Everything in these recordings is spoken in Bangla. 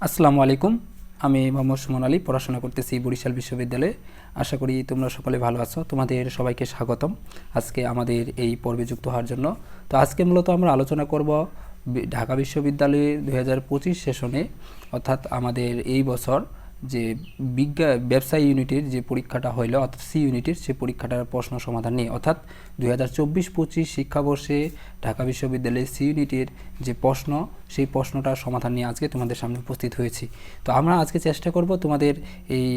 আসসালামু আলাইকুম। আমি মোহাম্মদ সুমন আলী, পড়াশোনা করতেছি বরিশাল বিশ্ববিদ্যালয়ে। আশা করি তোমরা সকলে ভালো আছো। তোমাদের সবাইকে স্বাগতম আজকে আমাদের এই পর্বে যুক্ত হওয়ার জন্য। তো আজকে মূলত আমরা আলোচনা করব ঢাকা বিশ্ববিদ্যালয়ের 2025 সেশনে, অর্থাৎ আমাদের এই বছর যে ব্যবসায় ইউনিটের যে পরীক্ষাটা হইল, অর্থাৎ সি ইউনিটের সে পরীক্ষাটার প্রশ্ন সমাধান নিয়ে, অর্থাৎ 2024-25 শিক্ষাবর্ষে ঢাকা বিশ্ববিদ্যালয়ের সি ইউনিটের যে প্রশ্ন, সেই প্রশ্নটার সমাধান নিয়ে আজকে তোমাদের সামনে উপস্থিত হয়েছি। তো আমরা আজকে চেষ্টা করব তোমাদের এই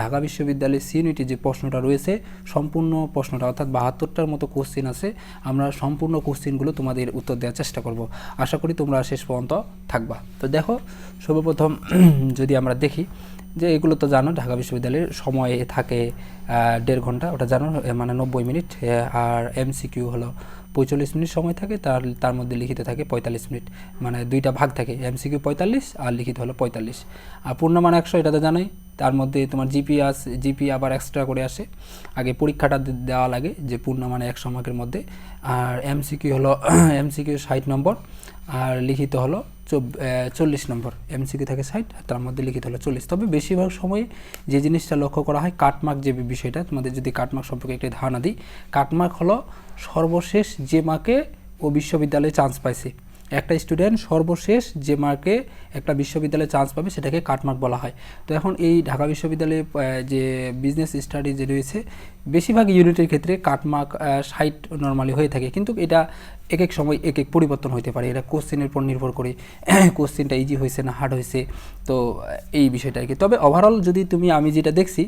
ঢাকা বিশ্ববিদ্যালয়ের সি ইউনিটের যে প্রশ্নটা রয়েছে, সম্পূর্ণ প্রশ্নটা, অর্থাৎ 72টার মতো কোশ্চেন আছে, আমরা সম্পূর্ণ কোশ্চেনগুলো তোমাদের উত্তর দেওয়ার চেষ্টা করব। আশা করি তোমরা শেষ পর্যন্ত থাকবা। তো দেখো, সর্বপ্রথম যদি আমরা দেখি যে এগুলো তো জানো, ঢাকা বিশ্ববিদ্যালয়ের সময় থাকে 1.5 ঘন্টা, ওটা জানো, মানে 90 মিনিট। আর এমসিকিউ হলো 45 মিনিট সময় থাকে, তার মধ্যে লিখিত থাকে 45 মিনিট, মানে দুইটা ভাগ থাকে, এমসিকিউ 45 আর লিখিত হলো 45। আর পূর্ণমান 100, এটা তো জানোই। তার মধ্যে তোমার জিপি আবার এক্সট্রা করে আসে, আগে পরীক্ষাটা দেওয়া লাগে যে পূর্ণমানে 100 মার্কের মধ্যে। আর এমসিকিউ হলো এমসিকিউ 60 নম্বর, আর লিখিত হলো 40 নম্বর। এমসিকিউ থাকে 60 আর তার মধ্যে লিখিত হলো 40। তবে বেশিরভাগ সময়ে যে জিনিসটা লক্ষ্য করা হয়, কাটমার্ক যে বিষয়টা, তোমাদের যদি কাটমার্ক সম্পর্কে একটি ধারণা দিই, কাটমার্ক হলো সর্বশেষ যে মার্কে ও বিশ্ববিদ্যালয়ে চান্স পাইছে। একটা স্টুডেন্ট সর্বশেষ যে মার্কে একটা বিশ্ববিদ্যালয়ে চান্স পাবে সেটাকে কাটমার্ক বলা হয়। তো এখন এই ঢাকা বিশ্ববিদ্যালয়ে যে বিজনেস স্টাডি যে রয়েছে, বেশিরভাগ ইউনিটের ক্ষেত্রে কাটমার্ক 60 নর্মালি হয়ে থাকে, কিন্তু এটা এক এক সময় এক এক পরিবর্তন হতে পারে। এটা কোশ্চেনের উপর নির্ভর করে, কোশ্চেনটা ইজি হয়েছে না হার্ড হয়েছে, তো এই বিষয়টা আর কি। তবে ওভারঅল যদি আমি যেটা দেখছি,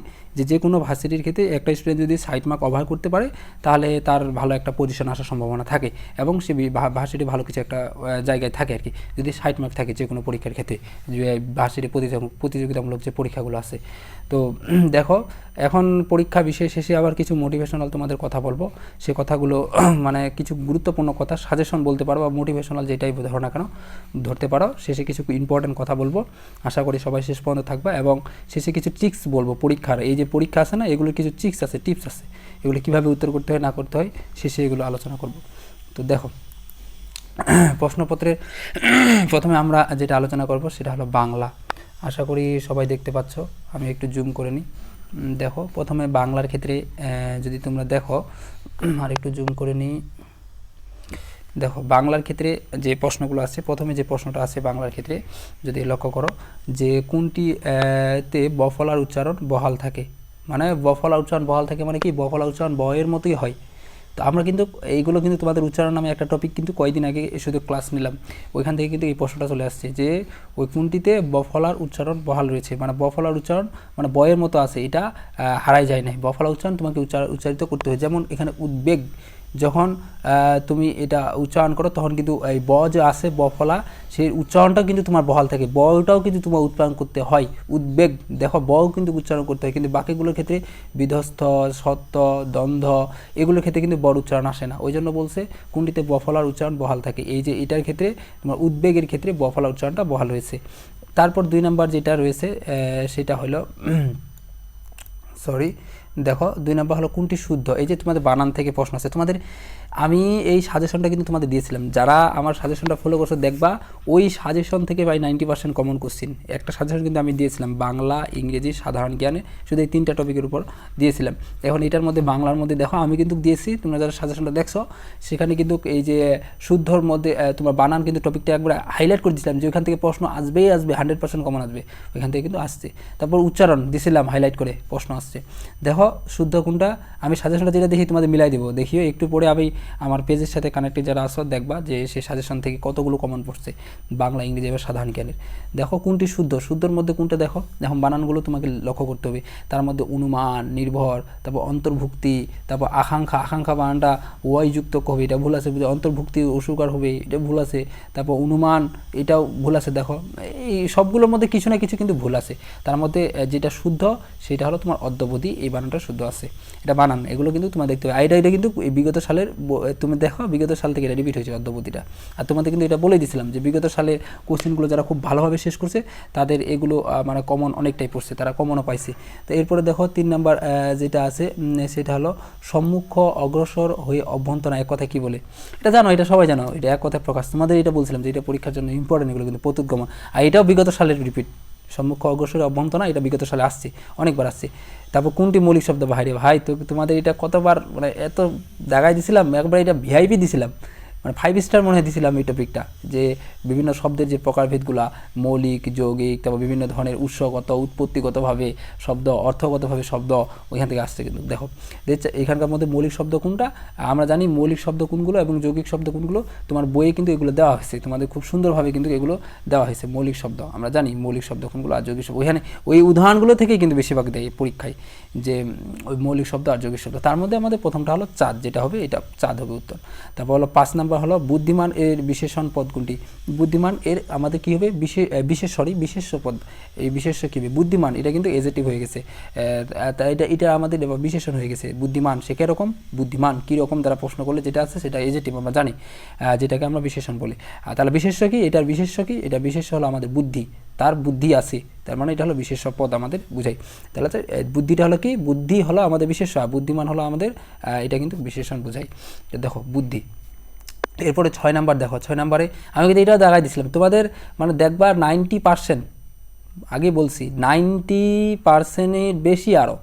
যে কোনো ভার্সিটির ক্ষেত্রে একটা স্টুডেন্ট যদি 60 মার্ক ওভার করতে পারে, তাহলে তার ভালো একটা পজিশন আসার সম্ভাবনা থাকে, এবং সে ভার্সিটি ভালো কিছু একটা জায়গায় থাকে আর কি, যদি 60 মার্ক থাকে যে কোনো পরীক্ষার ক্ষেত্রে, যে ভার্সিটি প্রতিযোগিতামূলক যে পরীক্ষাগুলো আছে। তো দেখো, এখন পরীক্ষা বিষয় শেষে আবার কিছু মোটিভেশনাল তোমাদের কথা বলবো। সে কথাগুলো মানে কিছু গুরুত্বপূর্ণ কথা, সাজেশন বলতে পারো বা মোটিভেশনাল যেটাই ধরো না কেন ধরতে পারো। শেষে কিছু ইম্পর্টেন্ট কথা বলবো, আশা করি সবাই শেষ পর্যন্ত থাকবে। এবং শেষে কিছু ট্রিক্স বলবো পরীক্ষার, এই যে পরীক্ষা আছে না, এগুলোর কিছু ট্রিক্স আছে, টিপস আছে, এগুলো কীভাবে উত্তর করতে হয় না করতে হয়, শেষে এগুলো আলোচনা করব। তো দেখো, প্রশ্নপত্রের প্রথমে আমরা যেটা আলোচনা করব সেটা হলো বাংলা। আশা করি সবাই দেখতে পাচ্ছ, আমি একটু জুম করে নিই। দেখো, প্রথমে বাংলার ক্ষেত্রে যদি তোমরা দেখো, আর একটু জুম করে নিই। দেখো, বাংলার ক্ষেত্রে যে প্রশ্নগুলো আছে, প্রথমে যে প্রশ্নটা আছে বাংলার ক্ষেত্রে যদি লক্ষ্য করো, যে কোনটি তে বফলার উচ্চারণ বহাল থাকে। মানে বফলার উচ্চারণ বহাল থাকে মানে কি, বফলার উচ্চারণ বয়ের মতোই হয়। তো আমরা কিন্তু এইগুলো কিন্তু তোমাদের উচ্চারণ নামে একটা টপিক কিন্তু কয়েকদিন আগে শুধু ক্লাস নিলাম, ওইখান থেকে কিন্তু এই প্রশ্নটা চলে আসছে যে ওই কোনটিতে বফলার উচ্চারণ বহাল রয়েছে, মানে বফলার উচ্চারণ মানে বয়ের মতো আছে, এটা হারাই যায় না। বফলার উচ্চারণ তোমাকে উচ্চারিত করতে হয়। যেমন এখানে উদ্বেগ, যখন তুমি এটা উচ্চারণ করো তখন কিন্তু এই ব যে আছে বফলা, সেই উচ্চারণটাও কিন্তু তোমার বহাল থাকে, বটাও কিন্তু তোমার উচ্চারণ করতে হয়। উদ্বেগ, দেখো বও কিন্তু উচ্চারণ করতে হয়, কিন্তু বাকিগুলোর ক্ষেত্রে বিধ্বস্ত, সত্য, দ্বন্দ্ব, এগুলোর ক্ষেত্রে কিন্তু বড় উচ্চারণ আসে না। ওই জন্য বলছে কোনটিতে বফলার উচ্চারণ বহাল থাকে, এই যে এটার ক্ষেত্রে তোমার উদ্বেগের ক্ষেত্রে বফলার উচ্চারণটা বহাল হয়েছে। তারপর 2 নম্বর যেটা রয়েছে সেটা হলো সরি, দেখো 2 নম্বর হলো কোনটি শুদ্ধ। এই যে তোমাদের বানান থেকে প্রশ্ন আছে, তোমাদের আমি এই সাজেশনটা কিন্তু তোমাদের দিয়েছিলাম, যারা আমার সাজেশনটা ফলো করছো দেখবা ওই সাজেশন থেকে প্রায় 90% কমন কোশ্চিন। একটা সাজেশন কিন্তু আমি দিয়েছিলাম বাংলা, ইংরেজি, সাধারণ জ্ঞানে, শুধু এই 3টা টপিকের উপর দিয়েছিলাম। এখন এটার মধ্যে বাংলার মধ্যে দেখো আমি কিন্তু দিয়েছি, তোমরা যারা সাজেশনটা দেখছো সেখানে কিন্তু এই যে শুদ্ধর মধ্যে তোমার বানান কিন্তু টপিকটা একবার হাইলাইট করে দিয়েছিলাম, যে ওইখান থেকে প্রশ্ন আসবেই আসবে, 100% কমন আসবে, ওইখান থেকে কিন্তু আসছে। তারপর উচ্চারণ দিয়েছিলাম হাইলাইট করে, প্রশ্ন আসছে। দেখো শুদ্ধ কোনটা, আমি সাজেশনটা যেটা দেখি তোমাদের মিলাই দেবো, দেখিও একটু পরে আমি আমার পেজের সাথে কানেক্টেড যারা আসো দেখবা যে সেই সাজেশন থেকে কতগুলো কমন পড়ছে বাংলা, ইংরেজি এবং সাধারণ জ্ঞানের। দেখো কোনটি শুদ্ধ, শুদ্ধর মধ্যে কোনটা দেখো, এখন বানানগুলো তোমাকে লক্ষ্য করতে হবে। তার মধ্যে অনুমান, নির্ভর, তারপর অন্তর্ভুক্তি, তারপর আকাঙ্ক্ষা, আকাঙ্ক্ষা বানানটা ওয়াই যুক্ত হবে, এটা ভুল আছে। অন্তর্ভুক্তি অসুকার হবে, এটা ভুল আছে। তারপর অনুমান, এটাও ভুল আছে। দেখো এই সবগুলোর মধ্যে কিছু না কিছু কিন্তু ভুল আছে। তার মধ্যে যেটা শুদ্ধ সেটা হলো তোমার অদ্যবধি, এই বানানটা বানানটা শুদ্ধ আছে, এটা বানান, এগুলো কিন্তু তোমার দেখতে হবে। এটা কিন্তু বিগত সালের তুমি দেখো বিগত সাল থেকে এটা রিপিট হয়েছে অদ্যপতিটা। আর তোমাদের কিন্তু এটা বলে দিয়েছিলাম যে বিগত সালের কোশ্চেনগুলো যারা খুব ভালোভাবে শেষ করছে তাদের এগুলো মানে কমন অনেকটাই পড়ছে, তারা কমনও পাইছে। তো এরপরে দেখো 3 নাম্বার যেটা আছে সেটা হলো সম্মুখ অগ্রসর হয়ে অভ্যন্তরা এক কথা কি বলে? এটা জানো, এটা সবাই জানো, এটা এক কথায় প্রকাশ। তোমাদের এটা বলছিলাম যে এটা পরীক্ষার জন্য ইম্পর্টেন্ট, এগুলো কিন্তু প্রত্যুৎগমন। আর এটাও বিগত সালের রিপিট, সম্মুখ অগ্রসর অভ্যন্তরা, এটা বিগত সালে আসছে, অনেকবার আসছে। তারপর কোনটি মৌলিক শব্দ বাহিরে? ভাই তো তোমাদের এটা কতবার মানে এত জায়গায় দিছিলাম, একবার এটা ভিআইপি দিছিলাম, মানে 5 স্টার মনে হয় দিছিলাম এই টপিকটা, যে বিভিন্ন শব্দের যে প্রকারভেদগুলা, মৌলিক, যৌগিক, তারপর বিভিন্ন ধরনের উৎসগত উৎপত্তিগতভাবে শব্দ, অর্থগতভাবে শব্দ ওইখান থেকে আসছে। কিন্তু দেখো এখানকার মধ্যে মৌলিক শব্দ কোনটা আমরা জানি, মৌলিক শব্দ কোনগুলো এবং যৌগিক শব্দ কোনগুলো তোমার বইয়ে কিন্তু এগুলো দেওয়া হয়েছে, তোমাদের খুব সুন্দরভাবে কিন্তু এগুলো দেওয়া হয়েছে। মৌলিক শব্দ আমরা জানি, মৌলিক শব্দ কোনগুলো আর যৌগিক শব্দ, ওইখানে ওই উদাহরণগুলো থেকেই কিন্তু বেশিরভাগ দেয় পরীক্ষায়, যে ওই মৌলিক শব্দ আর যৌগিক শব্দ। তার মধ্যে আমাদের প্রথমটা হলো চাঁদ, যেটা হবে এটা চাঁদ হবে উত্তর। তারপর হলো 5 নাম্বার হলো বুদ্ধিমান এর বিশেষণ পদ কোনটি? বুদ্ধিমান এর আমাদের কি হবে? বিশেষ্য পদ। এই বিশেষ্য কী হবে? বুদ্ধিমান, এটা কিন্তু এজেটিভ হয়ে গেছে, এটা আমাদের বিশেষণ হয়ে গেছে। বুদ্ধিমান সে কীরকম? বুদ্ধিমান কীরকম দ্বারা প্রশ্ন করলে যেটা আছে সেটা এজেটিভ আমরা জানি, যেটাকে আমরা বিশেষণ বলি। তাহলে বিশেষ্য কি? এটার বিশেষ্য কি? এটা বিশেষ্য হলো আমাদের বুদ্ধি, তার বুদ্ধি আছে, তার মানে এটা হলো বিশেষ্য পদ আমাদের বুঝাই। তাহলে বুদ্ধিটা হলো কি? বুদ্ধি হলো আমাদের বিশেষ্য, বুদ্ধিমান হলো আমাদের এটা কিন্তু বিশেষণ বোঝাই। দেখো বুদ্ধি। এরপরে 6 নাম্বার দেখো, 6 নাম্বারে আমি কিন্তু এটাও দেখাই দিয়েছিলাম তোমাদের, মানে দেখবা 90%, আগে বলছি 90%-এর বেশি আরও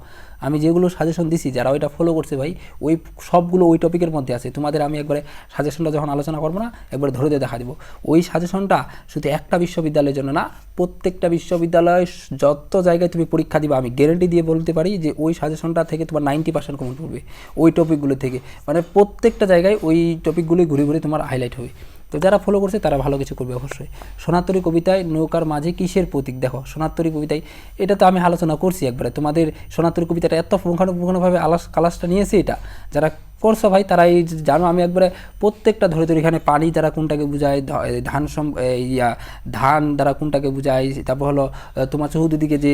আমি যেগুলো সাজেশন দিছি, যারা ওইটা ফলো করছে ভাই ওই সবগুলো ওই টপিকের মধ্যে আছে। তোমাদের আমি একবারে সাজেশনটা যখন আলোচনা করবো না, একবারে ধরে দিয়ে দেখা দিব। ওই সাজেশনটা শুধু একটা বিশ্ববিদ্যালয়ের জন্য না, প্রত্যেকটা বিশ্ববিদ্যালয় যত জায়গায় তুমি পরীক্ষা দিবা, আমি গ্যারেন্টি দিয়ে বলতে পারি যে ওই সাজেশনটা থেকে তোমার 90% কমন পড়বে ওই টপিকগুলো থেকে, মানে প্রত্যেকটা জায়গায় ওই টপিকগুলোই ঘুরে ঘুরে তোমার হাইলাইট হবে। তো যারা ফলো করছে তারা ভালো কিছু করবে অবশ্যই। সোনারতরী কবিতায় নৌকার মাঝে কিসের প্রতীক? দেখো সোনারতরী কবিতায় এটা তো আমি আলোচনা করছি একবারে, তোমাদের সোনারতরী কবিতাটা এত পুঙ্খানুপুঙ্খানুভাবে ক্লাসটা নিয়েছে, এটা যারা করছো ভাই তারা এই জানো, আমি একবারে প্রত্যেকটা ধরে ধরে এখানে পানি দ্বারা কোনটাকে বোঝায়, ধান দ্বারা কোনটাকে বোঝায়, তারপর হলো তোমার চতুর্দিকে যে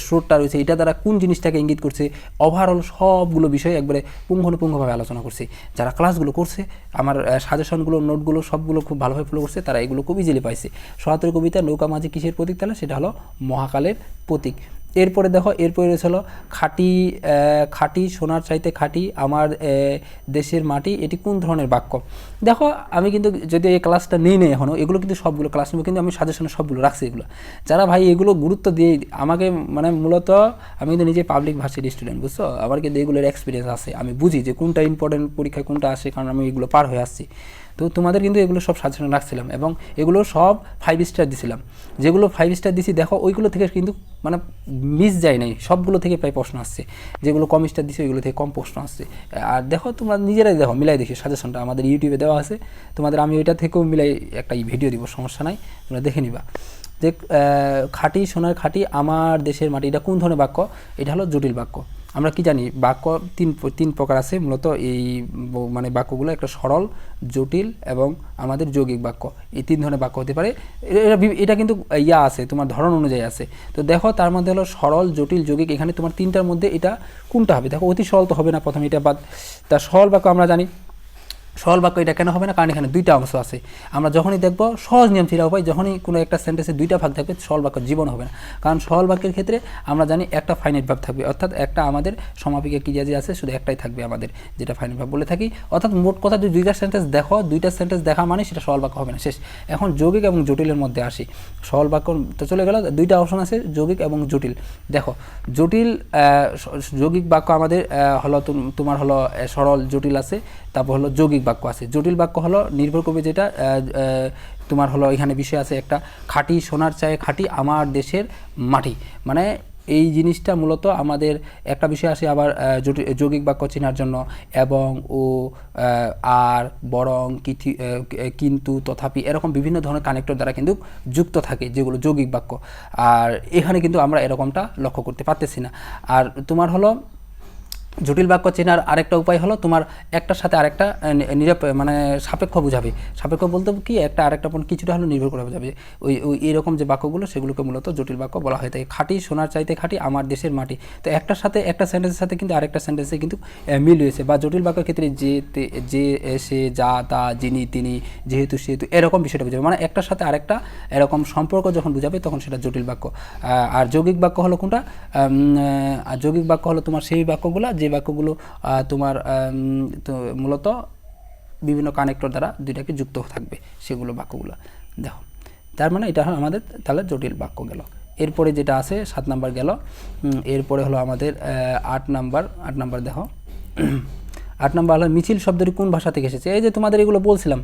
স্রোতটা রয়েছে এটা দ্বারা কোন জিনিসটাকে ইঙ্গিত করছে, ওভারঅল সবগুলো বিষয় একবারে পুঙ্খানুপুঙ্খভাবে আলোচনা করছি। যারা ক্লাসগুলো করছে, আমার সাজেশনগুলো নোটগুলো সবগুলো খুব ভালোভাবে ফলো করছে, তারা এগুলো খুব ইজিলি পাইছে। সোনারতরী কবিতা নৌকা মাঝি কিসের প্রতীক? তাহলে সেটা হলো মহাকালের প্রতীক। এরপরে দেখো, এরপরে হলো খাঁটি সোনার চাইতে খাঁটি আমার দেশের মাটি, এটি কোন ধরনের বাক্য? দেখো আমি কিন্তু যদি এই ক্লাসটা নেই এখনও, এগুলো কিন্তু সবগুলো ক্লাস নেব, কিন্তু আমি সাজেশনে সবগুলো রাখছি এগুলো। যারা ভাই এগুলো গুরুত্ব দিয়ে আমাকে, মানে মূলত আমি কিন্তু নিজে পাবলিক ভার্সিটি স্টুডেন্ট, বুঝছো, আমার কিন্তু এগুলোর এক্সপিরিয়েন্স আছে, আমি বুঝি যে কোনটা ইম্পর্টেন্ট পরীক্ষায় কোনটা আসে, কারণ আমি এগুলো পার হয়ে আসছি। তো তোমাদের কিন্তু এগুলো সব সাজেশন রাখছিলাম এবং এগুলো সব 5 স্টার দিছিলাম। যেগুলো 5 স্টার দিছি দেখো ওইগুলো থেকে কিন্তু মানে মিস যায় নাই, সবগুলো থেকে প্রায় প্রশ্ন আসছে। যেগুলো কম স্টার দিছে ওইগুলো থেকে কম প্রশ্ন আসছে। আর দেখো তোমরা নিজেরাই দেখো, মিলাই দেখি সাজেশনটা আমাদের ইউটিউবে দেওয়া আছে, তোমাদের আমি ওইটা থেকেও মিলাই একটা ভিডিও দিব, সমস্যা নাই, তোমরা দেখে নিবা। যে খাঁটি সোনার খাঁটি আমার দেশের মাটি, এটা কোন ধরনের বাক্য? এটা হলো জটিল বাক্য। আমরা কি জানি বাক্য তিন প্রকার আছে মূলত, এই মানে বাক্যগুলো একটা সরল, জটিল এবং আমাদের যৌগিক বাক্য, এই 3 ধরনের বাক্য হতে পারে। এটা কিন্তু আছে তোমার ধরন অনুযায়ী আছে। তো দেখো তার মধ্যে হলো সরল, জটিল, যৌগিক, এখানে তোমার 3টার মধ্যে এটা কোনটা হবে? দেখো অতি সরল তো হবে না, প্রথমে এটা বাদ। তার সরল বাক্য আমরা জানি, সরল বাক্য এটা কেন হবে না? কারণ এখানে 2টা অংশ আছে। আমরা যখনই দেখব সহজ নিয়ম ছিল ভাই, যখনই কোনো একটা সেন্টেন্সে 2টা ভাগ থাকবে সরল বাক্য জীবন হবে না। কারণ সরল বাক্যের ক্ষেত্রে আমরা জানি একটা ফাইনাইট ভাব থাকবে, অর্থাৎ একটা আমাদের সমাপিকা ক্রিয়া যে আছে শুধু একটাই থাকবে আমাদের, যেটা ফাইনাইট ভাব বলে থাকি। অর্থাৎ মোট কথা যদি 2টা সেন্টেন্স দেখো, 2টা সেন্টেন্স দেখা মানে সেটা সরল বাক্য হবে না, শেষ। এখন যৌগিক এবং জটিলের মধ্যে আসি। সরল বাক্য তো চলে গেল, 2টা অপশন আছে যৌগিক এবং জটিল। দেখো যৌগিক বাক্য আমাদের হলো তোমার হলো সরল, জটিল আছে, তারপর হলো যৌগিক বাক্য আছে। জটিল বাক্য হলো নির্ভর করবে যেটা তোমার হলো এখানে বিষয় আছে একটা, খাঁটি সোনার চায়ে খাঁটি আমার দেশের মাটি, মানে এই জিনিসটা মূলত আমাদের একটা বিষয় আসে আবার যৌগিক বাক্য চেনার জন্য, এবং ও আর বরং কিন্তু তথাপি এরকম বিভিন্ন ধরনের কানেক্টর দ্বারা কিন্তু যুক্ত থাকে, যেগুলো যৌগিক বাক্য। আর এখানে কিন্তু আমরা এরকমটা লক্ষ্য করতে পারতেছি না। আর তোমার হলো জটিল বাক্য চেনার আরেকটা উপায় হলো তোমার একটার সাথে আরেকটা মানে সাপেক্ষ বোঝাবে। সাপেক্ষ বলতে কি একটা আরেকটা পর কিছুটা হলো নির্ভর করে বোঝাবে। ওই এরকম যে বাক্যগুলো সেগুলোকে মূলত জটিল বাক্য বলা হয় থাকে। খাঁটি সোনার চাইতে খাঁটি আমার দেশের মাটি, তো একটার সাথে একটা সেন্টেন্সের সাথে কিন্তু আরেকটা সেন্টেন্সে কিন্তু মিল রয়েছে। বা জটিল বাক্যের ক্ষেত্রে যে সে যা তা যিনি তিনি যেহেতু সেহেতু এরকম বিষয়টা বোঝাবে, মানে একটার সাথে আরেকটা এরকম সম্পর্ক যখন বোঝাবে তখন সেটা জটিল বাক্য। আর যৌগিক বাক্য হলো কোনটা? আর যৌগিক বাক্য হলো তোমার সেই বাক্যগুলো যে বাক্যগুলো তোমার তো মূলত বিভিন্ন কানেক্টর দ্বারা দুইটাকে যুক্ত থাকবে, সেগুলো বাক্যগুলো। দেখো তার মানে এটা হলো আমাদের তাহলে জটিল বাক্য গেল। এরপরে যেটা আছে 7 নাম্বার গেল। এরপরে হলো আমাদের 8 নাম্বার দেখো 8 নাম্বার হলো মিছিল শব্দটি কোন ভাষা থেকে এসেছে। এই যে তোমাদের এগুলো বলছিলাম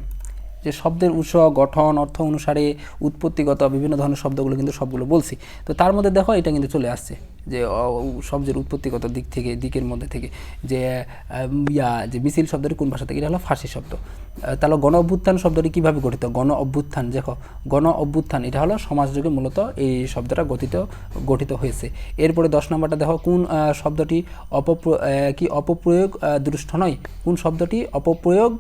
যে শব্দের উৎস, গঠন, অর্থ অনুসারে উৎপত্তিগত বিভিন্ন ধরনের শব্দগুলো কিন্তু সবগুলো বলছি। তো তার মধ্যে দেখো এটা কিন্তু চলে আসছে যে শব্দের উৎপত্তিগত দিকের মধ্যে থেকে যে যে মিছিল শব্দটি কোন ভাষা থেকে, এটা হলো ফার্সি শব্দ। তাহলে গণ অভ্যুত্থান শব্দটি কীভাবে গঠিত? গণ অভ্যুত্থান, দেখো গণ অভ্যুত্থান এটা হলো সমাজযোগে মূলত এই শব্দটা গঠিত হয়েছে। এরপরে 10 নম্বরটা দেখো কোন শব্দটি অপপ্রয়োগ দুষ্ট নয়, কোন শব্দটি অপপ্রয়োগ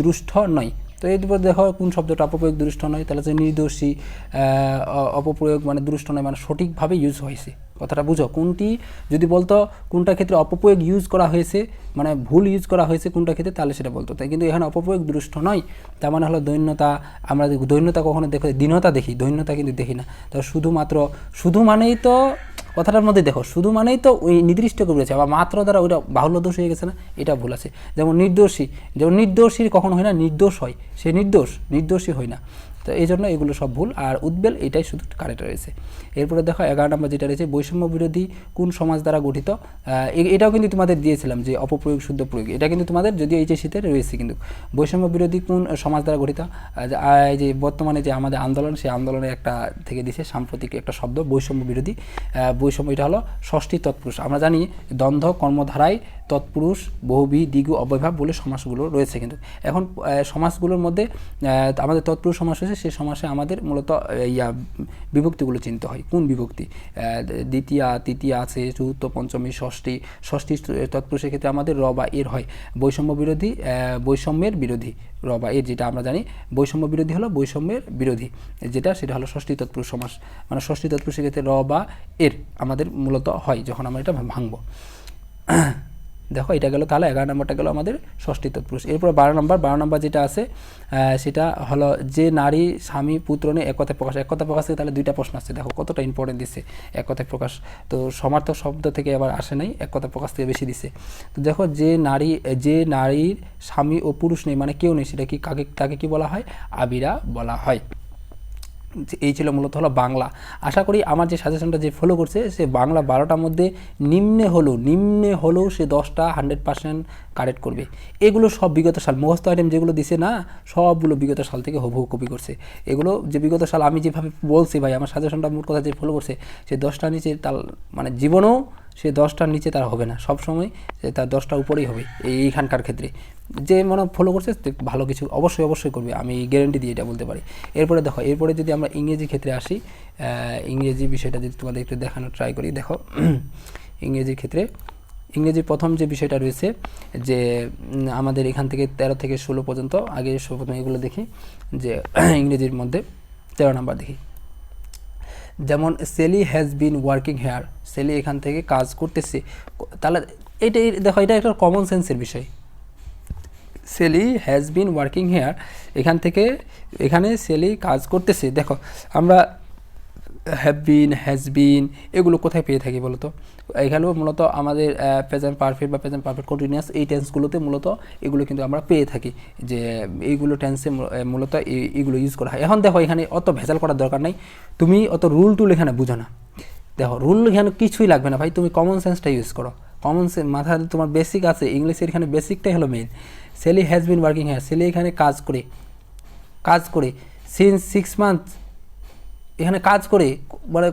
দুষ্ট নয়। তো এরপর দেখো কোন শব্দটা অপপ্রয়োগ দুষ্ট নয়, তাহলে যে নির্দোষী, অপপ্রয়োগ মানে দুষ্ট নয় মানে সঠিকভাবে ইউজ হয়েছে, কথাটা বুঝো। কোনটি যদি বলতো কোনটা ক্ষেত্রে অপপ্রয়োগ ইউজ করা হয়েছে মানে ভুল ইউজ করা হয়েছে কোনটা ক্ষেত্রে, তাহলে সেটা বলতো। তাই কিন্তু এখানে অপপ্রয়োগ দুষ্ট নয় তার মানে হলো দৈন্যতা। আমরা দৈন্যতা কখনো দেখো দীনতা দেখি, দৈন্যতা কিন্তু দেখি না। তো শুধু মানেই তো কথাটার মধ্যে দেখো শুধু মানেই তো ওই নির্দিষ্ট করে বলেছে, আবার মাত্র দ্বারা ওইটা বাহুল্য দোষ হয়ে গেছে না, এটা ভুল আছে। যেমন নির্দোষীর কখনো হয় না নির্দোষ হয়, সে নির্দোষী হয় না। তো এই জন্য এগুলো সব ভুল। আর উদ্বেল এটাই শুধু কারেক্ট রয়েছে। এরপরে দেখো 11 নম্বর যেটা রয়েছে বৈষম্য বিরোধী কোন সমাজ দ্বারা গঠিত। এটাও কিন্তু তোমাদের দিয়েছিলাম যে অপপ্রয়োগ শুদ্ধ প্রয়োগ, এটা কিন্তু তোমাদের যদিও এই যে শীতে রয়েছে কিন্তু বৈষম্য বিরোধী কোন সমাজ দ্বারা গঠিত। এই যে বর্তমানে যে আমাদের আন্দোলন, সেই আন্দোলনের একটা থেকে দিছে সাম্প্রতিক একটা শব্দ বৈষম্য বিরোধী। বৈষম্য এটা হলো ষষ্ঠী তৎপুরুষ। আমরা জানি দ্বন্দ্ব কর্মধারায় তৎপুরুষ বহুবি দ্বিগু অব্যয়ভাব বলে সমাসগুলো রয়েছে। কিন্তু এখন সমাসগুলোর মধ্যে আমাদের তৎপুরুষ সমাস রয়েছে, সেই সমাসে আমাদের মূলত বিভক্তিগুলো চিনতে হয়। কোন বিভক্তি? দ্বিতীয়া তৃতীয়া আছে, চতুর্থ পঞ্চমী ষষ্ঠী তৎপুরুষের ক্ষেত্রে আমাদের র বা এর হয়। বৈষম্যের বিরোধী র বা এর, যেটা আমরা জানি বৈষম্য বিরোধী হলো বৈষম্যের বিরোধী, সেটা হলো ষষ্ঠী তৎপুরুষ সমাস। মানে ষষ্ঠী তৎপুরুষের ক্ষেত্রে র বা এর আমাদের মূলত হয় যখন আমরা এটা ভাঙবো। দেখো এটা গেল, তাহলে 11 নম্বরটা গেল আমাদের ষষ্ঠী তৎপুরুষ। এরপর 12 নম্বর যেটা আছে সেটা হলো যে নারী স্বামী পুত্র নিয়ে এক কথায় প্রকাশ। এক কথায় প্রকাশ থেকে তাহলে দুইটা প্রশ্ন আসছে, দেখো কতটা ইম্পর্টেন্ট দিচ্ছে এক কথায় প্রকাশ। তো সমার্থক শব্দ থেকে আবার আসে নাই, এক কথায় প্রকাশ থেকে বেশি দিচ্ছে। তো দেখো যে নারীর স্বামী ও পুরুষ নেই মানে কেউ নেই, সেটা কি তাকে কি বলা হয়? আবিরা বলা হয়। এই ছিল মূলত হলো বাংলা। আশা করি আমার যে সাজেশনটা যে ফলো করছে সে বাংলা 12টার মধ্যে নিম্নে হলেও সে 10টা 100% কারেক্ট করবে। এগুলো সব বিগত সাল মুখস্থ আইটেম যেগুলো দিছে না, সবগুলো বিগত সাল থেকে হুবহু কপি করছে। এগুলো যে বিগত সাল আমি যেভাবে বলছি ভাই, আমার সাজেশনটা মোট কথা যে ফলো করছে সে 10টার নিচে তার মানে জীবনেও সে 10টার নিচে তার হবে না, সবসময় তার 10টার উপরেই হবে এইখানকার ক্ষেত্রে। যে মনে ফলো করছে ভালো কিছু অবশ্যই করবে, আমি গ্যারেন্টি দিয়ে এটা বলতে পারি। এরপরে দেখো, এরপরে যদি আমরা ইংরেজি ক্ষেত্রে আসি, ইংরেজি বিষয়টা যদি তোমাদের একটু দেখানোর ট্রাই করি। দেখো ইংরেজির ক্ষেত্রে ইংরেজির প্রথম যে বিষয়টা রয়েছে যে আমাদের এখান থেকে 13 থেকে 16 পর্যন্ত, আগে প্রথমে এগুলো দেখি যে ইংরেজির মধ্যে 13 নাম্বার দেখি। যেমন সেলি হ্যাজ বিন ওয়ার্কিং হেয়ার, সেলি এখান থেকে কাজ করতেছে। তাহলে এইটাই দেখো, এটা একটা কমন সেন্সের বিষয়। সেলি হ্যাজ বিন ওয়ার্কিং হেয়ার, এখানে সেলি কাজ করতেছে। দেখো আমরা হ্যাভ বিন, হ্যাজ বিন এগুলো কোথায় পেয়ে থাকি বলতো? এখানেও মূলত আমাদের প্রেজেন্ট পারফেক্ট বা প্রেজেন্ট পারফেক্ট কন্টিনিউয়াস এই টেন্সগুলোতে মূলত এগুলো কিন্তু আমরা পেয়ে থাকি, যে এইগুলো টেন্সে মূলত এইগুলো ইউজ করা হয়। এখন দেখো এখানে অত ভেজাল করার দরকার নাই, তুমি অত রুল টুল এখানে বুঝো না। দেখো রুল এখানে কিছুই লাগবে না ভাই, তুমি কমন সেন্সটা ইউজ করো। কমন সেন্স মাথায় তোমার বেসিক আছে, ইংলিশের এখানে বেসিকটাই হলো main. Sally has been working here, Sally এখানে কাজ করে সিন্স 6 মান্থ, এখানে কাজ করে মানে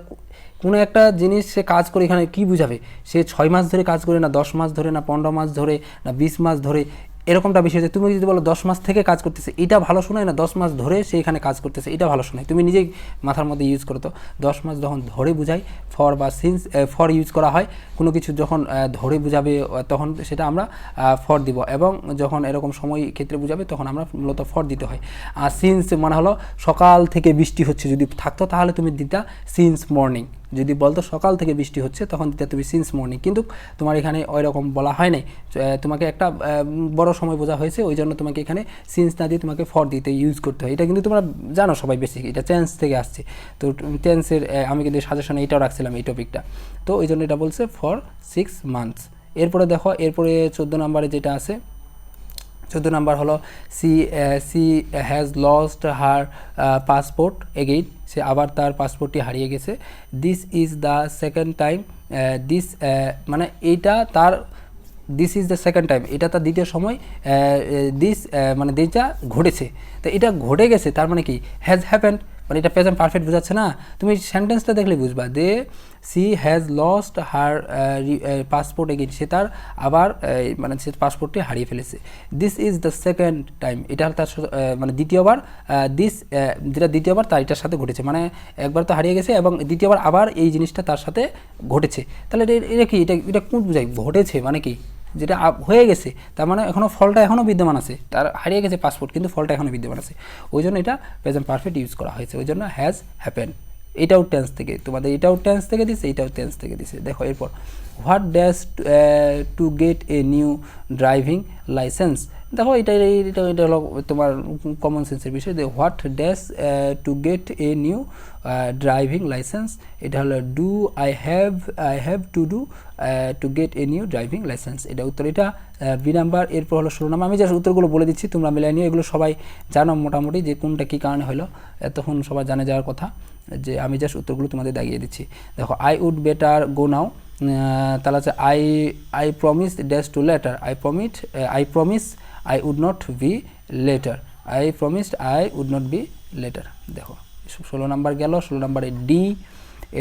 কোনো একটা জিনিস সে কাজ করে, এখানে কি বুঝাবে? সে 6 মাস ধরে কাজ করে, না 10 মাস ধরে, না 15 মাস ধরে, না 20 মাস ধরে, এরকমটা বিষয় যে তুমি যদি বলো 10 মাস থেকে কাজ করতেছে, এটা ভালো শোনায় না 10 মাস ধরে সে এখানে কাজ করতেছে, এটা ভালো শোনায়। তুমি নিজেই মাথার মধ্যে ইউজ করো তো 10 মাস যখন ধরে বোঝাই ফর বা সিন্স ফর ইউজ করা হয়, কোনো কিছু যখন ধরে বোঝাবে তখন সেটা আমরা ফর দিব, এবং যখন এরকম সময় ক্ষেত্রে বোঝাবে তখন আমরা মূলত ফর দিতে হয়। আর সিন্স মানে হলো সকাল থেকে বৃষ্টি হচ্ছে যদি থাকতো তাহলে তুমি দিতা সিন্স মর্নিং, যদি বলতো সকাল থেকে বৃষ্টি হচ্ছে তখন দিতে তুমি সিন্স মর্নিং, কিন্তু তোমার এখানে ওই রকম বলা হয় নাই, তোমাকে একটা বড় সময় বোঝা হয়েছে, ওই জন্য তোমাকে এখানে সিন্স না দিয়ে তোমাকে ফর দিতে ইউজ করতে হয়। এটা কিন্তু তোমরা জানো সবাই বেসিক, এটা টেন্স থেকে আসছে। তো টেন্সের আমি কিন্তু সাজেশনে এটাও রাখছিলাম এই টপিকটা, তো ওই জন্য এটা বলছে ফর 6 মান্থস। এরপরে দেখো, এরপরে 14 নম্বরে যেটা আছে, 14 নাম্বার হলো she has lost her passport again, সে আবার তার পাসপোর্টটি হারিয়ে গেছে। This is the second time, this মানে এইটা তার, this is the second time, এটা তার দ্বিতীয় সময়, দিস মানে যেটা ঘটেছে, তো এটা ঘটে গেছে তার মানে কি হ্যাজ হ্যাপেন্ড, মানে এটা প্রেজেন্ট পারফেক্ট বোঝাচ্ছে না, তুমি সেন্টেন্সটা দেখলে বুঝবা। The she has lost her passport again, সে তার আবার মানে সে পাসপোর্টটি হারিয়ে ফেলেছে। This is the second time, এটা তার মানে দ্বিতীয়বার, দিস যেটা দ্বিতীয়বার তার এটার সাথে ঘটেছে, মানে একবার তো হারিয়ে গেছে এবং দ্বিতীয়বার আবার এই জিনিসটা তার সাথে ঘটেছে। তাহলে এটা কি, এটা কোন বোঝায়, ঘটেছে মানে কি যেটা হয়ে গেছে, তার মানে এখনও ফলটা এখনও বিদ্যমান আছে, তার হারিয়ে গেছে পাসপোর্ট কিন্তু ফলটা এখনও বিদ্যমান আছে, ওই জন্য এটা প্রেজেন্ট পারফেক্ট ইউজ করা হয়েছে, ওই জন্য হ্যাজ হ্যাপেন। এটাও টেন্স থেকে, তোমাদের এটাও টেন্স থেকে দিছে, এটাও টেন্স থেকে দিছে। দেখো এরপর what dash to get a new driving licence, দেখো এটা হলো তোমার কমন সেন্সের বিষয়। যে what dash to get a new driving licence, এটা হলো do I have to do to get a new driving licence, এটা উত্তর, এটা বি নাম্বার। এরপর হলো 16 নাম্বার, আমি জাস্ট উত্তরগুলো বলে দিচ্ছি, তোমরা মিলাই নিও, এগুলো সবাই জানো মোটামুটি যে কোনটা কী কারণে হলো, তখন সবাই জানে যাওয়ার কথা, যে আমি জাস্ট উত্তরগুলো তোমাদের দাগিয়ে দিচ্ছি। দেখো I would better go now, তাহলে হচ্ছে I promise dash to later, I promise I would not be later, I promised I would not be later. দেখো 16 নাম্বার গেল। 16 নাম্বারে ডি।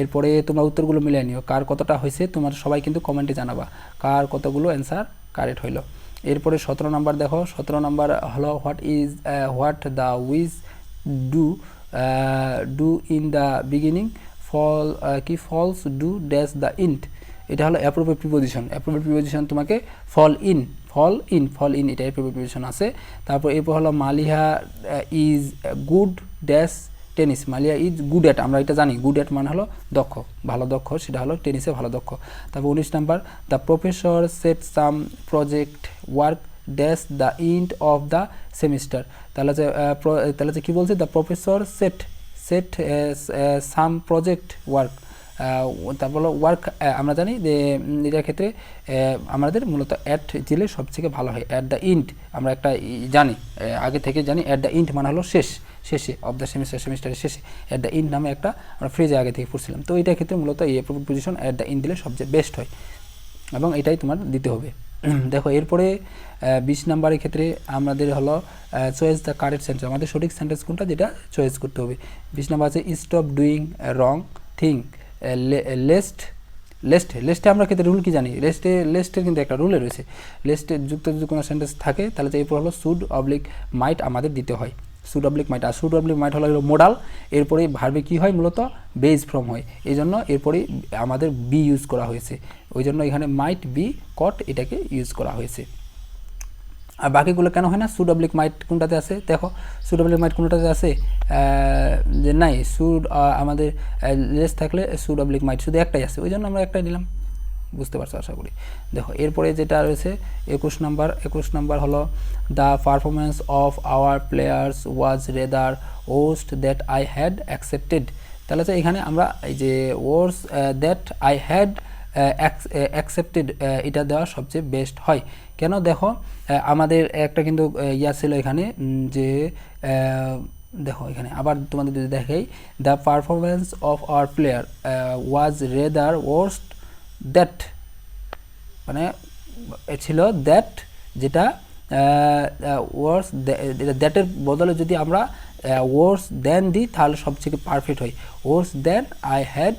এরপরে তোমরা উত্তরগুলো মিলিয়ে নিও, কার কতটা হয়েছে তোমার সবাই কিন্তু কমেন্টে জানাবা কার কতগুলো অ্যান্সার কারেক্ট হইলো। এরপরে 17 নাম্বার দেখো, 17 নাম্বার হলো what the wise do in the beginning fools do dash the end, এটা হলো অ্যাপ্রোপ্রিয়েট প্রিপোজিশন, তোমাকে ফল ইন এটা অ্যাপ্রোপ্রিয়েট প্রিপোজিশন আছে। তারপর এরপর হলো Maliha is good dash tennis, Maliha is good at, আমরা এটা জানি গুড অ্যাট মানে হলো দক্ষ, ভালো দক্ষ, সেটা হলো টেনিসে ভালো দক্ষ। তারপর 19 number the professor set some project work dash the end of the semester, তাহলে যে কী বলছে, the professor set some project work, তারপর ওয়ার্ক আমরা জানি যে এটার ক্ষেত্রে আমাদের মূলত অ্যাট দিলে সবথেকে ভালো হয়। অ্যাট দ্য এন্ড আমরা একটা জানি, আগে থেকে জানি, অ্যাট দ্য এন্ড মানে হলো শেষে অফ দ্য সেমিস্টারের শেষে, অ্যাট দ্য এন্ড নামে একটা আমরা ফ্রেজে আগে থেকে পড়ছিলাম। তো এটার ক্ষেত্রে মূলত এই প্রিপোজিশন অ্যাট দ্য এন্ড দিলে সবচেয়ে বেস্ট হয় এবং এটাই তোমার দিতে হবে। দেখো এরপরে 20 নাম্বারের ক্ষেত্রে আমাদের হলো চয়েস দ্য কারেক্ট সেন্টেন্স, আমাদের সঠিক সেন্টেন্স কোনটা যেটা চয়েস করতে হবে। 20 নাম্বার আছে স্টপ ডুইং রং থিং, লেস্টে আমরা ক্ষেত্রে রুল কি জানি, লেস্টের কিন্তু একটা রুলে রয়েছে, লেস্টে যুক্ত যদি কোনো সেন্টেন্স থাকে তাহলে এরপর হলো শুড অবলিক মাইট আমাদের দিতে হয়, শুড অবলিক মাইট, আর শুড অবলিক মাইট হলো মোডাল, এরপরে ভার্বে কি হয় মূলত বেজ ফ্রম হয়, এই জন্য এরপরেই আমাদের বি ইউজ করা হয়েছে, ওই জন্য এখানে মাইট বি কট এটাকে ইউজ করা হয়েছে। আর বাকিগুলো কেন হয় না, শুড অবলিক মাইট কোনটাতে আছে, দেখো শুড অবলিক মাইট কোনটাতে আছে যে নাই, শুড আমাদের লেস থাকলে শুড অবলিক মাইট শুধু একটাই আছে, ওই জন্য আমরা একটাই নিলাম, বুঝতে পারছো আশা করি। দেখো এরপরে যেটা রয়েছে 21 নাম্বার হলো the performance of our players was rather worst that I had accepted, তাহলে এখানে আমরা এই যে ওয়ার্স দ্যাট আই হ্যাড অ্যাকসেপ্টেড এটা দেওয়া সবচেয়ে বেস্ট হয়। কেন, দেখো আমাদের একটা কিন্তু ইয়া ছিল এখানে যে দেখো এখানে আবার তোমাদের যদি দেখাই, the performance of our player was rather worst that, মানে ছিল দ্যাট, যেটা ওয়ার্স দ্যাটের বদলে যদি আমরা ওয়ার্স দেন দিই তাহলে সবথেকে পারফেক্ট হয়, ওয়ার্স দেন আই হ্যাড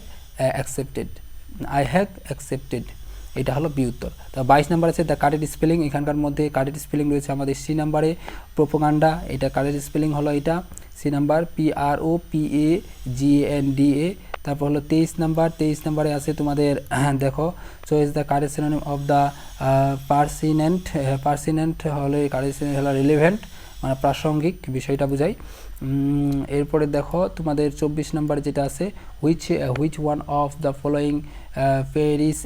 অ্যাকসেপ্টেড। এটা হলো বি উত্তর। তা 22 নাম্বার আছে দ্য কারেক্ট স্পেলিং, এখানকার মধ্যে কারেক্ট স্পেলিং রয়েছে আমাদের সি নাম্বারে প্রোপাগান্ডা, এটা কারেক্ট স্পেলিং হলো এটা সি নাম্বার PROPAGANDA। তারপর হলো 23 নাম্বারে আছে তোমাদের দেখো choice the correct synonym of the pertinent হলো কারেক্ট সিনোনিম হলো রিলেভেন্ট, মানে প্রাসঙ্গিক বিষয়টা বোঝাই। এরপরে দেখো তোমাদের 24 নাম্বারে যেটা আছে which one of the following pairs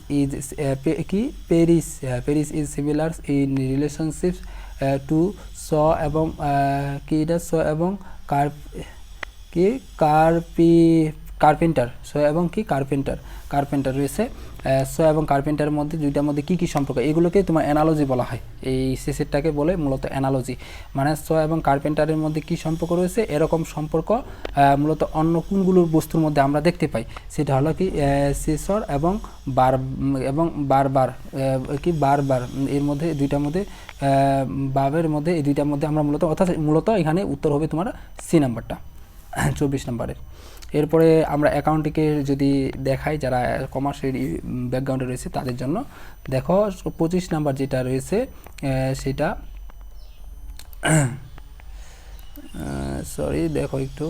is similar in relationship to স এবং কি এটা স এবং কার্পেন্টার রয়েছে। সো এবং কার্পেন্টারের মধ্যে দুইটার মধ্যে কী সম্পর্ক, এগুলোকে তোমার অ্যানালজি বলা হয়, এই সেটটাকে বলে মূলত অ্যানালজি, মানে সো এবং কার্পেন্টারের মধ্যে কী সম্পর্ক রয়েছে, এরকম সম্পর্ক মূলত অন্য কোনগুলোর বস্তুর মধ্যে আমরা দেখতে পাই, সেটা হলো কি সেসর এবং বারবার এর মধ্যে দুইটার মধ্যে বাবের মধ্যে এই দুইটার মধ্যে আমরা মূলত এখানে উত্তর হবে তোমার সি নাম্বারটা 24 নাম্বারের। এরপরে আমরা অ্যাকাউন্টিংকে যদি দেখাই, যারা কমার্সের ব্যাকগ্রাউন্ডে রয়েছে তাদের জন্য দেখো 25 নাম্বার যেটা রয়েছে সেটা দেখো একটু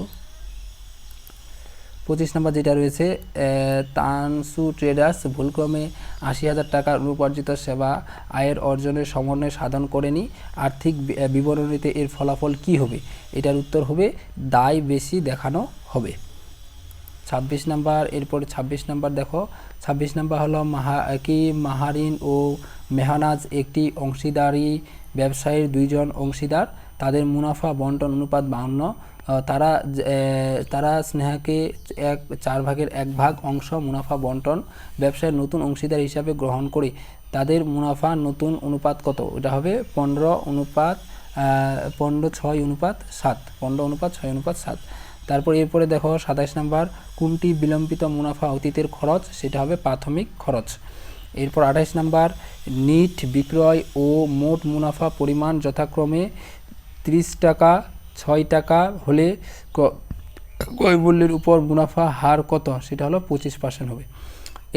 25 নাম্বার যেটা রয়েছে তানসু ট্রেডার্স ভুলক্রমে 80,000 টাকার অনুপার্জিত সেবা আয়ের অর্জনের সমন্বয় সাধন করেনি, আর্থিক বিবরণীতে এর ফলাফল কি হবে? এটার উত্তর হবে দায় বেশি দেখানো হবে। 26 নাম্বার, এরপরে 26 নাম্বার দেখো 26 নাম্বার হলো মাহারিন ও মেহনাজ একটি অংশীদারি ব্যবসায়ীর দুইজন অংশীদার, তাদের মুনাফা বন্টন অনুপাত 52। তারা স্নেহাকে 4/1 ভাগ মুনাফা বন্টন ব্যবসায়ের নতুন অংশীদার হিসাবে গ্রহণ করে তাদের মুনাফা নতুন অনুপাত কত? এটা হবে 15:6:7। তারপর এরপরে দেখো 27 নাম্বার কোনটি বিলম্বিত মুনাফা অতীতের খরচ? সেটা হবে প্রাথমিক খরচ। এরপর 28 নাম্বার নিট বিক্রয় ও মোট মুনাফা পরিমাণ যথাক্রমে 30 টাকা 6 টাকা হলে ক্রয় মূল্যের উপর মুনাফা হার কত? সেটা হলো 25% হবে।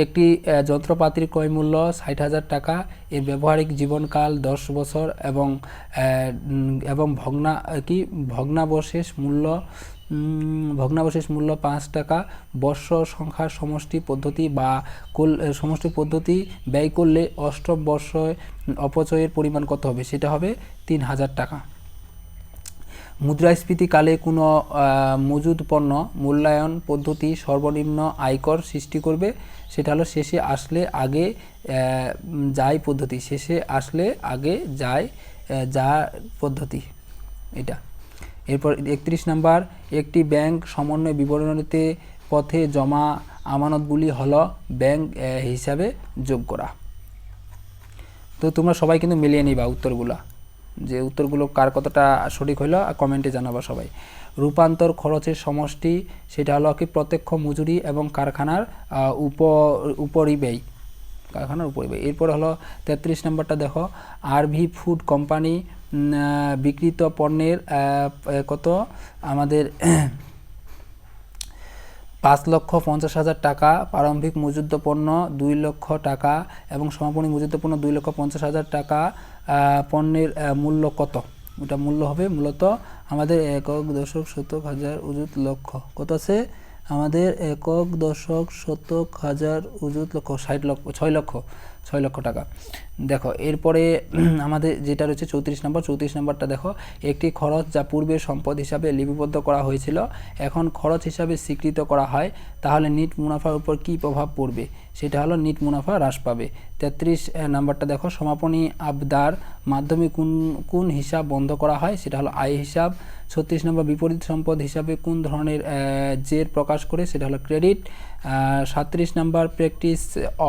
একটি যন্ত্রপাতির ক্রয় মূল্য 60,000 টাকা, এর ব্যবহারিক জীবনকাল 10 বছর এবং ভগ্নাবশেষ মূল্য 5 টাকা। বর্ষ সংখ্যার সমষ্টি পদ্ধতি ব্যয় করলে অষ্টম বর্ষে অপচয়ের পরিমাণ কত হবে? সেটা হবে 3,000 টাকা। মুদ্রাস্ফীতিকালে কোনো মজুদ পণ্য মূল্যায়ন পদ্ধতি সর্বনিম্ন আয়কর সৃষ্টি করবে, সেটা হলো শেষে আসলে আগে যায় পদ্ধতি এটা। এরপর 31 নাম্বার একটি ব্যাংক সমন্বয় বিবরণীতে পথে জমা আমানতগুলি হলো ব্যাংক হিসাবে যোগ করা। তো তোমরা সবাই কিন্তু মিলিয়ে নিবা উত্তরগুলো, যে উত্তরগুলো কার কতটা সঠিক হইলো কমেন্টে জানাবা সবাই। রূপান্তর খরচের সমষ্টি সেটা হলো কি প্রত্যক্ষ মজুরি এবং কারখানার উপরিব্যয়। এরপর হলো 33 নম্বরটা দেখো আরভি ফুড কোম্পানি বিক্রিত পণ্যের কত আমাদের 5,50,000 টাকা, প্রারম্ভিক মজুদ পণ্য 2 লক্ষ টাকা এবং সমাপনী মজুদ পণ্য 2,50,000 টাকা। পণ্যের মূল্য কত? ওটা মূল্য হবে মূলত আমাদের একক দশক শতক হাজার অযুত লক্ষ কত আছে আমাদের একক দশক শতক হাজার অযুত লক্ষ 6 লক্ষ টাকা। দেখো এরপরে আমাদের যেটা রয়েছে 34 নম্বরটা দেখো একটি খরচ যা পূর্বে সম্পদ হিসাবে লিপিবদ্ধ করা হয়েছিল এখন খরচ হিসাবে স্বীকৃত করা হয়, তাহলে নিট মুনাফার উপর কী প্রভাব পড়বে? সেটা হলো নিট মুনাফা হ্রাস পাবে। 33 নম্বরটা দেখো সমাপনী আবদার মাধ্যমে কোন হিসাব বন্ধ করা হয়? সেটা হলো আয় হিসাব। 36 নম্বর বিপরীত সম্পদ হিসাবে কোন ধরনের জের প্রকাশ করে? সেটা হলো ক্রেডিট। 37 নম্বর প্র্যাকটিস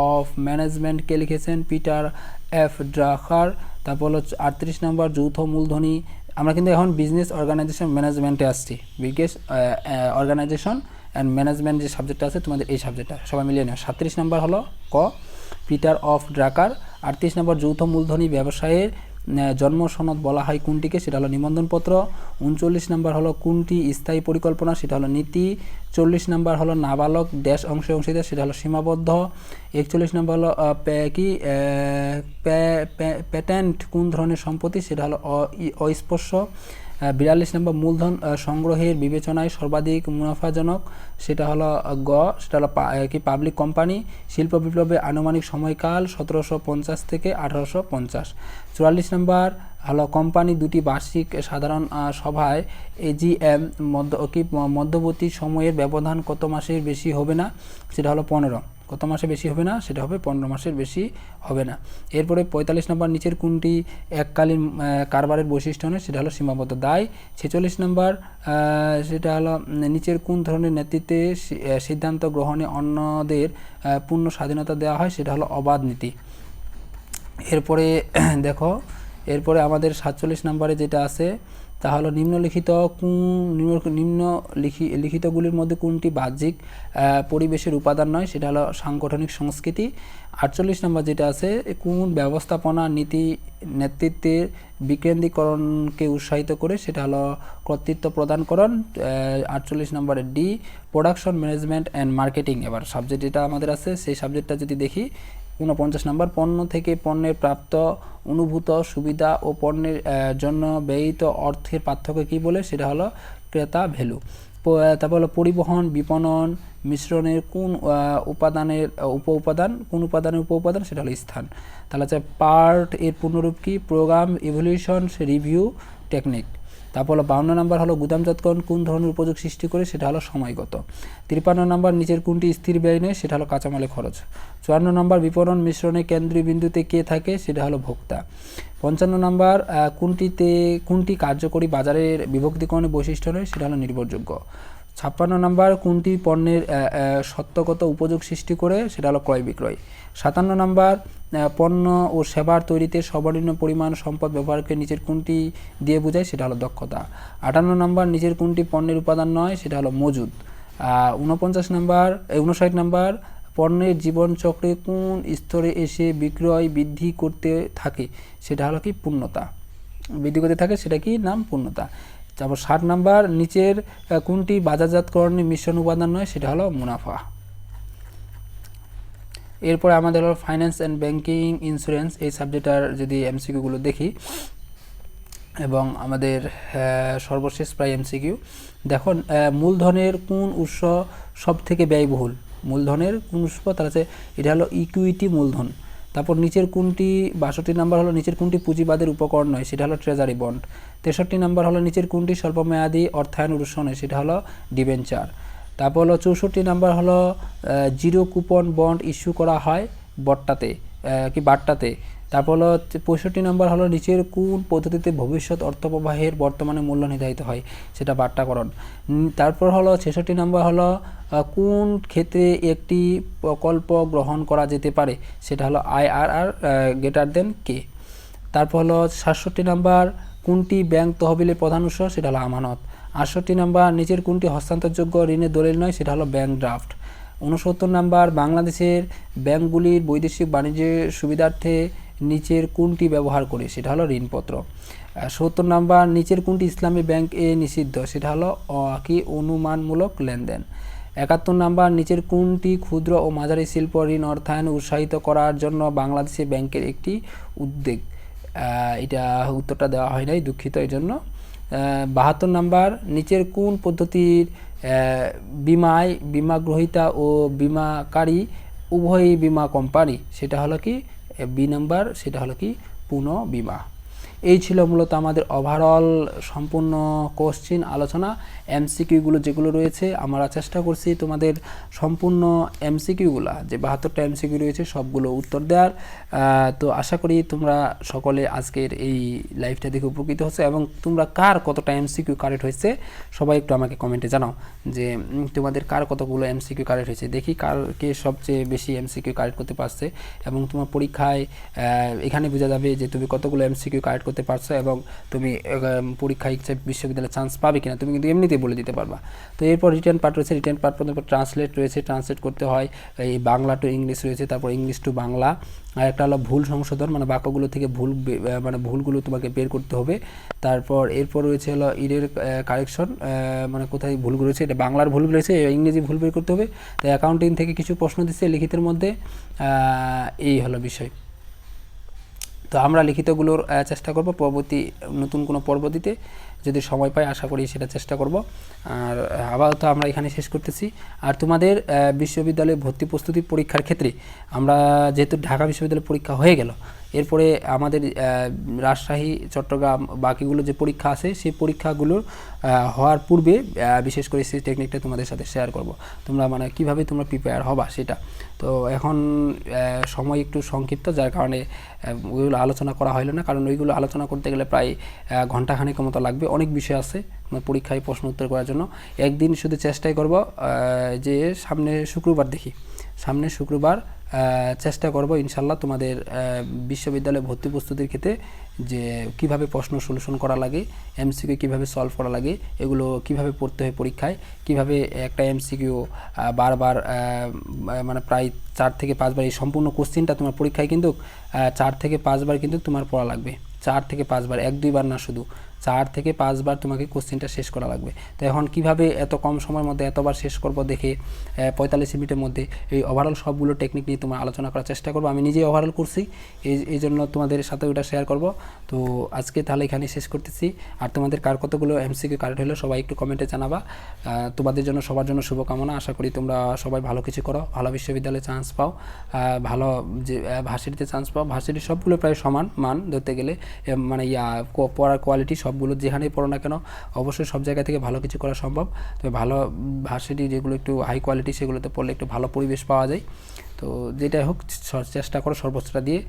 অফ ম্যানেজমেন্টকে লিখেছেন পিটার এফ ড্রাকার। তারপর হলো 38 নম্বর যৌথ মূলধনী। আমরা কিন্তু এখন বিজনেস অর্গানাইজেশন ম্যানেজমেন্টে আসছি, বিজনেস অর্গানাইজেশন অ্যান্ড ম্যানেজমেন্ট যে সাবজেক্টটা আছে তোমাদের এই সাবজেক্টটা সবাই মিলিয়ে নেওয়া। 37 নম্বর হলো ক পিটার অফ ড্রাকার। 38 নম্বর যৌথ মূলধনী ব্যবসায়ের জন্ম সনদ বলা হয় কোনটিকে, সেটা হলো নিবন্ধনপত্র। 39 নাম্বার হলো কোনটি স্থায়ী পরিকল্পনা, সেটা হলো নীতি। 40 নাম্বার হলো নাবালক ড্যাশ অংশে অংশীদার, সেটা হলো সীমাবদ্ধ। 41 নাম্বার হলো প্যাটেন্ট কোন ধরনের সম্পত্তি, সেটা হলো অস্পর্শ। 42 নম্বর মূলধন সংগ্রহের বিবেচনায় সর্বাধিক মুনাফাজনক, সেটা হলো সেটা হলো পাবলিক কোম্পানি। শিল্প বিপ্লবের আনুমানিক সময়কাল 1750 থেকে 1850। 44 নম্বর হলো কোম্পানি দুটি বার্ষিক সাধারণ সভায় এজিএম মধ্যবর্তী সময়ের ব্যবধান কত মাসের বেশি হবে না, সেটা হলো 15। কত মাসে বেশি হবে না, সেটা হবে 15 মাসের বেশি হবে না। এরপরে 45 নম্বর নিচের কোনটি এককালীন কারবারের বৈশিষ্ট্য নয়, সেটা হলো সীমাবদ্ধ দায়। 46 নম্বর সেটা হলো নিচের কোন ধরনের নেতৃত্বে সিদ্ধান্ত গ্রহণে অন্যদের পূর্ণ স্বাধীনতা দেওয়া হয়, সেটা হলো অবাধ নীতি। এরপরে দেখো, এরপরে আমাদের 47 নম্বরে যেটা আছে তা হলো নিম্নলিখিতগুলির মধ্যে কোনটি বাহ্যিক পরিবেশের উপাদান নয়, সেটা হলো সাংগঠনিক সংস্কৃতি। 48 নম্বর যেটা আছে কোন ব্যবস্থাপনা নীতি নেতৃত্বের বিকেন্দ্রীকরণকে উৎসাহিত করে, সেটা হলো কর্তৃত্ব প্রদানকরণ। 48 নম্বরে D production management and marketing. এবার সাবজেক্ট যেটা আমাদের আছে সেই সাবজেক্টটা যদি দেখি, 49 নম্বর পণ্য থেকে পণ্যের প্রাপ্ত অনুভূত সুবিধা ও পণ্যের জন্য ব্যয়িত অর্থের পার্থক্য কী বলে, সেটা হলো ক্রেতা ভ্যালু। তারপর হলো পরিবহন বিপণন মিশ্রণের কোন উপাদানের উপ উপাদান, সেটা হলো স্থান। তাহলে হচ্ছে পার্ট এর পূর্ণরূপ কি, প্রোগ্রাম ইভলিউশন রিভিউ টেকনিক। তারপর হলো 52 নম্বর হলো গুদামজাতকরণ কোন ধরনের উপযোগ সৃষ্টি করে, সেটা হলো সময়গত। 53 নম্বর নিচের কোনটি স্থির ব্যয় নয়, সেটা হলো কাঁচামালের খরচ। 54 নম্বর বিপণন মিশ্রণে কেন্দ্রীয় বিন্দুতে কে থাকে, সেটা হলো ভোক্তা। 55 নম্বর কোনটি কার্যকরী বাজারের বিভক্তিকরণের বৈশিষ্ট্য নয়, সেটা হলো নির্ভরযোগ্য। 56 নম্বর কোনটি পণ্যের সত্যগত উপযোগ সৃষ্টি করে, সেটা হলো ক্রয় বিক্রয়। 57 নম্বর পণ্য ও সেবার তৈরিতে সর্বনিম্ন পরিমাণ সম্পদ ব্যবহারকে নিচের কোনটি দিয়ে বোঝায়, সেটা হলো দক্ষতা। 58 নম্বর নিচের কোনটি পণ্যের উপাদান নয়, সেটা হলো মজুদ। 59 নম্বর পণ্যের জীবনচক্রে কোন স্তরে এসে বিক্রয় বৃদ্ধি করতে থাকে, সেটা হলো কি পূর্ণতা, বৃদ্ধি করতে থাকে, সেটা কি নাম পূর্ণতা। তারপর 60 নম্বর নিচের কোনটি বাজারজাতকরণের মিশ্রণ উপাদান নয়, সেটা হলো মুনাফা। এরপরে আমাদের হলো ফাইন্যান্স অ্যান্ড ব্যাংকিং ইন্স্যুরেন্স, এই সাবজেক্টটার যদি এমসিকিউগুলো দেখি এবং আমাদের সর্বশেষ প্রায় এমসিকিউ দেখুন, মূলধনের কোন উৎস সব থেকে ব্যয়বহুল, মূলধনের কোন উৎস, তাহলে হচ্ছে এটা হলো ইকুইটি মূলধন। তারপর নিচের কোনটি 62 নম্বর হলো নিচের কোনটি পুঁজিবাদের উপকরণ নয়, সেটা হলো ট্রেজারি বন্ড। 63 নম্বর হলো নিচের কোনটি স্বল্পমেয়াদী অর্থায়ন উৎস নয়, সেটা হলো ডিবেঞ্চার। তারপর হলো 64 নম্বর হলো জিরো কুপন বন্ড ইস্যু করা হয় বাট্টাতে। তারপর হলো 65 নম্বর হলো নিচের কোন পদ্ধতিতে ভবিষ্যৎ অর্থপ্রবাহের বর্তমানে মূল্য নির্ধারিত হয়, সেটা বাট্টাকরণ। তারপর হলো 66 নম্বর হলো কোন ক্ষেত্রে একটি প্রকল্প গ্রহণ করা যেতে পারে, সেটা হলো IRR গ্রেটার দেন কে। তারপর হলো 67 নম্বর কোনটি ব্যাংক তহবিলের প্রধান উৎস, সেটা হলো আমানত। 68 নম্বর নিচের কোনটি হস্তান্তরযোগ্য ঋণের দলিল নয়, সেটা হলো ব্যাংক ড্রাফট। 69 নম্বর বাংলাদেশের ব্যাংকগুলির বৈদেশিক বাণিজ্যের সুবিধার্থে নিচের কোনটি ব্যবহার করে, সেটা হলো ঋণপত্র। 70 নম্বর নিচের কোনটি ইসলামী ব্যাংক নিষিদ্ধ, সেটা হলো অনুমানমূলক লেনদেন। 71 নম্বর নিচের কোনটি ক্ষুদ্র ও মাঝারি শিল্প ঋণ অর্থায়ন উৎসাহিত করার জন্য বাংলাদেশি ব্যাংকের একটি উদ্যোগ, এটা উত্তরটা দেওয়া হয় নাই, দুঃখিত এই জন্য। 72 নম্বর নিচের কোন পদ্ধতির বিমা গ্রহীতা ও বিমাকারী উভয়ই বিমা কোম্পানি, সেটা হলো কি বি নাম্বার, সেটা হলো কি পুনঃ বিমা। এই ছিল মূলত আমাদের ওভারঅল সম্পূর্ণ কোশ্চিন আলোচনা। এমসিকিউগুলো যেগুলো রয়েছে আমরা চেষ্টা করছি তোমাদের সম্পূর্ণ এমসিকিউগুলো যে 72টা এমসিকিউ রয়েছে সবগুলো উত্তর দেওয়ার। তো আশা করি তোমরা সকলে আজকের এই লাইভটা দেখে উপকৃত হচ্ছে এবং তোমরা কার কতটা এমসিকিউ কারেক্ট হয়েছে সবাই একটু আমাকে কমেন্টে জানাও যে তোমাদের কার কতগুলো এমসিকিউ কারেক্ট হয়েছে, দেখি কে সবচেয়ে বেশি এমসিকিউ কারেক্ট করতে পারছে এবং তোমার পরীক্ষায় এখানে বোঝা যাবে যে তুমি কতগুলো এমসিকিউ কারেক্ট করতে পারছো এবং তুমি পরীক্ষায় ইচ্ছা বিশ্ববিদ্যালয়ে চান্স পাবে কিনা তুমি কিন্তু এমনিতেই বলে দিতে পারবা। তো এরপর রিটেন পার্ট রয়েছে, রিটেন পার্ট পর্যন্ত ট্রান্সলেট রয়েছে, ট্রান্সলেট করতে হয়, এই বাংলা টু ইংলিশ রয়েছে, তারপর ইংলিশ টু বাংলা, আর একটা হলো ভুল সংশোধন, মানে বাক্যগুলো থেকে মানে ভুলগুলো তোমাকে বের করতে হবে। তারপর এরপর রয়েছে হলো ইরের কারেকশন, মানে কোথায় ভুলগুলো রয়েছে, এটা বাংলার ভুল রয়েছে, ইংরেজি ভুল বের করতে হবে। তো অ্যাকাউন্টিং থেকে কিছু প্রশ্ন দিচ্ছে লিখিতের মধ্যে, এই হলো বিষয়। তো আমরা লিখিতগুলোর চেষ্টা করব পরবর্তী নতুন কোনো পর্ব দিতে, যদি সময় পাই আশা করি সেটা চেষ্টা করব। আর আপাতত আমরা এখানে শেষ করতেছি। আর তোমাদের বিশ্ববিদ্যালয়ে ভর্তি প্রস্তুতি পরীক্ষার ক্ষেত্রে আমরা যেহেতু ঢাকা বিশ্ববিদ্যালয় পরীক্ষা হয়ে গেল, এরপরে আমাদের রাজশাহী, চট্টগ্রাম বাকিগুলো যে পরীক্ষা আছে সেই পরীক্ষাগুলোর হওয়ার পূর্বে বিশেষ করে সেই টেকনিকটা তোমাদের সাথে শেয়ার করব, তোমরা মানে কীভাবে তোমরা প্রিপেয়ার হবা সেটা। তো এখন সময় একটু সংক্ষিপ্ত, যার কারণে ওইগুলো আলোচনা করা হলো না, কারণ ওইগুলো আলোচনা করতে গেলে প্রায় ঘন্টাখানেকের মতো লাগবে, অনেক বিষয় আছে পরীক্ষায় প্রশ্ন উত্তর করার জন্য। একদিন শুধু চেষ্টাই করব যে সামনে শুক্রবার চেষ্টা করব ইনশাল্লাহ তোমাদের বিশ্ববিদ্যালয়ে ভর্তি প্রস্তুতির ক্ষেত্রে যে কিভাবে প্রশ্ন সলিউশন করা লাগে, এমসিকিউ কিভাবে সলভ করা লাগে, এগুলো কিভাবে পড়তে হয় পরীক্ষায়, কিভাবে একটা এমসিকিউ বারবার মানে প্রায় 4 থেকে 5 বার, এই সম্পূর্ণ কোশ্চেনটা তোমার পরীক্ষায় কিন্তু 4 থেকে 5 বার কিন্তু তোমার পড়া লাগবে, 4 থেকে 5 বার, 1-2 বার না, শুধু 4 থেকে 5 বার তোমাকে কোশ্চেনটা শেষ করা লাগবে। তো এখন কিভাবে এত কম সময়ের মধ্যে এতবার শেষ করব দেখে 45 মিনিটের মধ্যে এই ওভারঅল সবগুলো টেকনিক নিয়ে তোমার আলোচনা করার চেষ্টা করব। আমি নিজেই ওভারঅল করছি, এই জন্য তোমাদের সাথে ওটা শেয়ার করব। তো আজকে তাহলে এখানে শেষ করতেছি। আর তোমাদের কার কতগুলো এমসিকিউ কারেক্ট হলো সবাই একটু কমেন্টে জানাবা। তোমাদের জন্য সবার জন্য শুভকামনা, আশা করি তোমরা সবাই ভালো কিছু করো, ভালো বিশ্ববিদ্যালয়ে চান্স পাও, ভালো যে ভার্সিটিতে চান্স পাও। ভার্সিটি সবগুলো প্রায় সমান মান ধরতে গেলে, মানে পড়ার কোয়ালিটি সবগুলো যেখানেই পড়ো না কেন অবশ্যই সব জায়গা থেকে ভালো কিছু করা সম্ভব। তবে ভালো ভার্সিটি যেগুলো একটু হাই কোয়ালিটি সেগুলোতে পড়লে একটু ভালো পরিবেশ পাওয়া যায়। তো যেটাই হোক চেষ্টা করো সর্বোচ্চটা দিয়ে,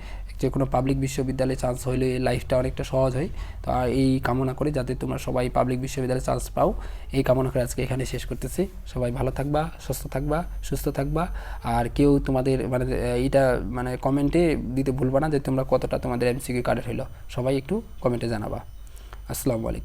যে কোনো পাবলিক বিশ্ববিদ্যালয়ে চান্স হইলে লাইফটা অনেকটা সহজ হয়। তো এই কামনা করি যাতে তোমরা সবাই পাবলিক বিশ্ববিদ্যালয়ে চান্স পাও, এই কামনা করে আজকে এখানে শেষ করতেছি। সবাই ভালো থাকবা, সুস্থ থাকবা। আর কেউ তোমাদের মানে এইটা মানে কমেন্টে দিতে ভুলবা না যে তোমরা কতটা তোমাদের এমসিকিউ কারেক্ট হইলো, সবাই একটু কমেন্টে জানাবা। আসসালামু আলাইকুম।